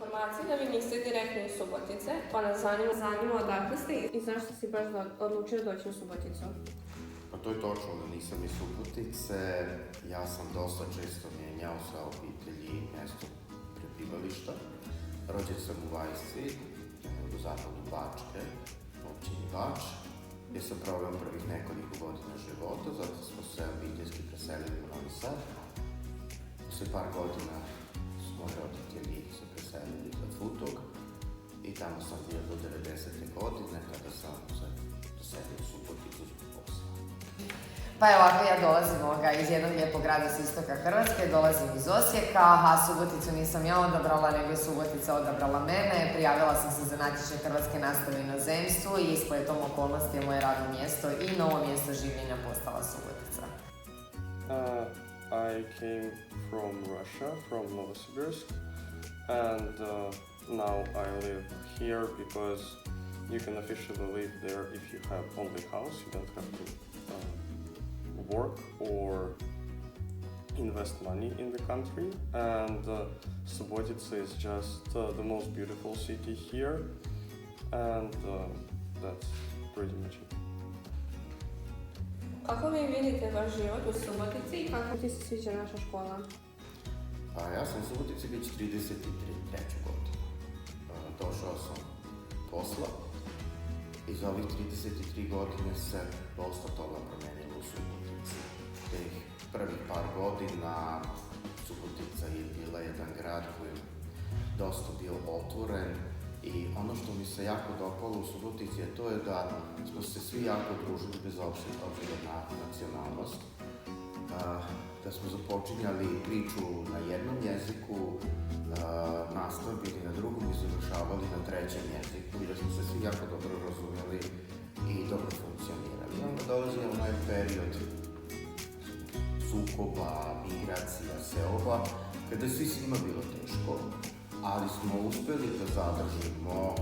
informacije da vi niste direktno iz Subotice, pa nas zanima odakle ste i zašto si baš odlučio doći u Suboticu? Pa to je točno da nisam iz Subotice. Ja sam dosta često mijenjao sa obitelji mjesto prebivališta. Rođen sam u Vajsci, u zapadu Bačke, općini Bač, gdje sam proveo prvih nekoliko godina života, zato smo se obiteljski preselili u Novi Sad. Poslije par godina moji roditelji se preselili za Futog i tamo sam bio do 90. godine kada sam se preselio u Suboticu zbog posla. Pa evo, ovako ja dolazim iz jednog lijepog grada s istoka Hrvatske, dolazim iz Osijeka, a Suboticu nisam ja odabrala, nego je Subotica odabrala mene. Prijavila sam se za natječaj hrvatske nastave u inozemstvu i spletom okolnosti je moje radno mjesto i novo mjesto življenja postala Subotica. I came from Russia, from Novosibirsk, and now I live here because you can officially live there if you have only house. You don't have to work or invest money in the country, and Subotica is just the most beautiful city here, and that's pretty much it. Kako vi vidite vaš život u Subotici i kako ti se sviđa naša škola? Pa ja sam u Subotici već 33. godinu. Došao sam posla i za ovih 33 godine se dosta toga promenilo u Subotici. Tih prvih par godina Subotica je bila jedan grad koji je dosta bio otvoren i ono što mi se jako dopalo u Subotici je to da smo se svi jako družili bez obzira na nacionalnost. Da smo započinjali priču na jednom jeziku, nastavili na drugom i završavali na trećem jeziku i da smo se svi jako dobro razumjeli i dobro funkcionirali. Onda dolazi onaj period sukoba, migracija, seoba, kada svi svima bilo teško, ali smo uspjeli da zadržimo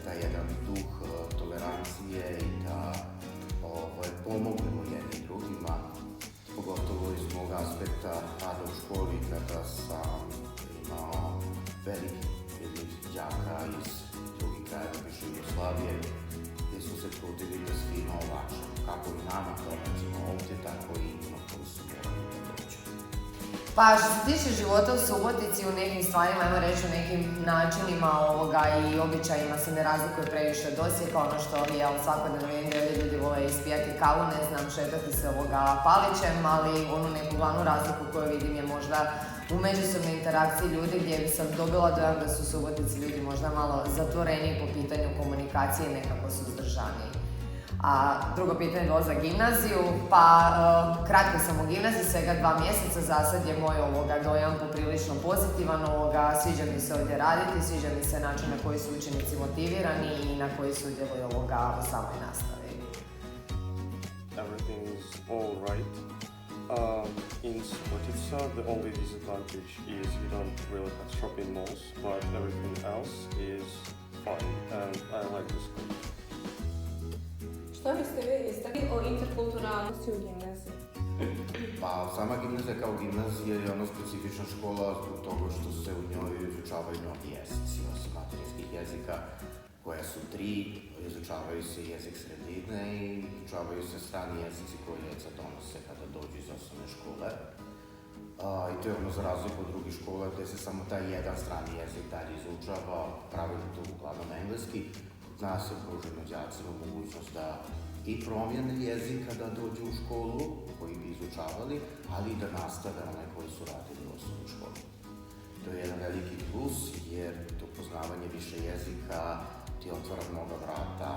taj jedan duh tolerancije i da pomognemo jednim drugima, pogotovo iz mog aspekta rada u školi kada sam imao veliki priliv đaka iz drugih krajeva bivše Jugoslavije, gdje su se trudili da svima olakšaju, kako i nama dolazimo ovdje, tako i ima koji su morali da dođu. Pa što se tiče života u Subotici, u nekim stvarima, ajmo reći u nekim načinima i običajima se ne razlikuje previše od Osijeka. Ono što je svakodnevno ljudi vole ispijati kavu, ne znam, šetati se palićem, ali onu neku glavnu razliku koju vidim je možda u međusobnoj interakciji ljudi gdje sam dobila dojam da su u Subotici ljudi možda malo zatvoreniji po pitanju komunikacije i nekako suzdržaniji. A drugo pitanje je dolazak za gimnaziju, pa kratko sam u gimnaziji, svega 2 mjeseca, za sad je moj dojam poprilično pozitivan, sviđa mi se ovdje raditi, sviđa mi se način na koji su učenici motivirani i na koji sudjeluju u samoj nastavi. Everything is all right. In Subotica, the only disadvantage is you don't really have shopping malls, but everything else is fine, and I like the school. Što biste vi istakli o interkulturalnosti u gimnaziji? Pa sama gimnazija kao gimnazija je ona specifična škola zbog toga što se u njoj izučavaju mnogi jezici, osim materinskih jezika, koja su 3, izučavaju se jezik sredine i izučavaju se strani jezici koje djeca donose kada dođu iz osnovne škole. I to je ono za razliku od drugih škola gdje se samo taj jedan strani jezik dalje izučava, pravilno to uglavnom engleski. Zna se pruženo đacima mogućnost da i promijene jezik kada dođu u školu, koji bi izučavali, ali i da nastave one koji su radili u osnovnoj školi. To je jedan veliki plus, jer to poznavanje više jezika ti otvara mnoga vrata,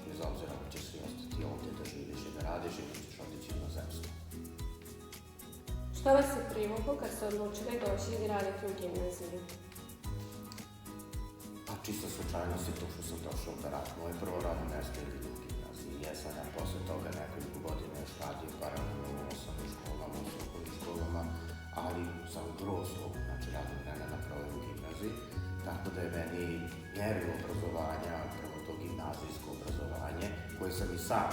bez obzira ako ćeš svi ostati ovdje da živiš i da radiš i da ćeš otići u inozemstvo. Što vas je privuklo kad ste odlučili doći i raditi u gimnaziji? Pa čista slučajnost je to što sam došao da radim. Moje prvo radno mjesto je bilo u gimnaziji. Jesam ja posle toga nekoliko godina još radio paralelno u osnovnim školama, u strukovnim školama, ali sam gro svog radnog vremena proveo u gimnaziji. Tako da je meni mjerilo obrazovanja, prvo to gimnazijsko obrazovanje, koje sam i sam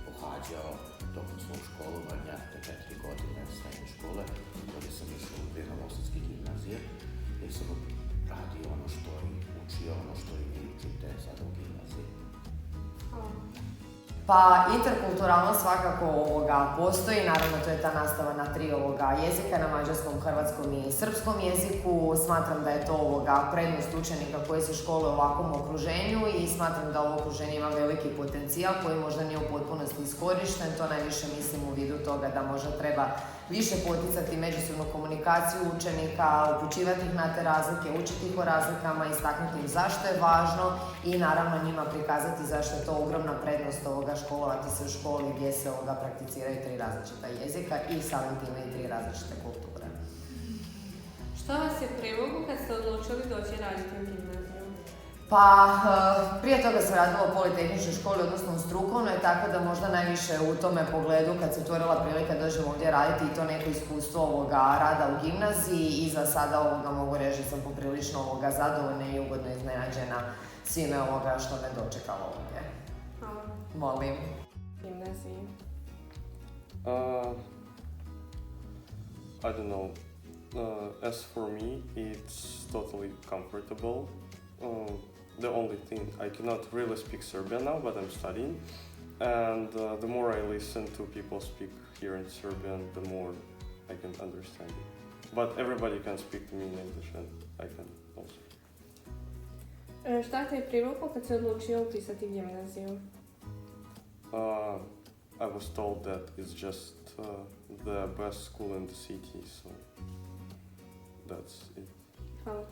pohađao tokom svog školovanja, te 4 godine srednje škole, gdje sam išao u 2 novosadske gimnazije. jer sam radio ono što i učio, ono što i vi učite sada u gimnaziji. Hvala. Pa interkulturalnost svakako postoji, naravno to je ta nastava na 3 jezika, na mađarskom, hrvatskom i srpskom jeziku. Smatram da je to prednost učenika koji se školuje u ovakvom okruženju i smatram da ovo okruženje ima veliki potencijal koji možda nije u potpunosti iskorišten. To najviše mislim u vidu toga da možda treba više poticati međusobnu komunikaciju učenika, upućivati ih na te razlike, učiti ih o razlikama, istaknuti im zašto je važno i naravno njima prikazati zašto je to ogromna prednost školovati se u školi gdje se prakticiraju 3 različita jezika i samim time i 3 različite kulture. Što vas je privuklo kad ste odlučili doći raditi u gimnaziju? Pa, prije toga sam radila u politehničkoj školi, odnosno u strukovnoj, tako da možda najviše u tome pogledu kad se otvorila prilika dođem ovdje raditi i to neko iskustvo rada u gimnaziji i za sada mogu reći da sam poprilično zadovoljna i ugodno iznenađena svime što me dočekalo ovdje. Hvala. Molim. Gimnaziji. I don't know. As for me, it's totally comfortable. The only thing, I cannot really speak Serbian now, but I'm studying. And the more I listen to people speak here in Serbian, the more I can understand it. But everybody can speak to me in English and I can also. Šta te je privuklo kad se odlučio upisati gimnaziju? I was told that it's just the best school in the city, so that's it. Hvala.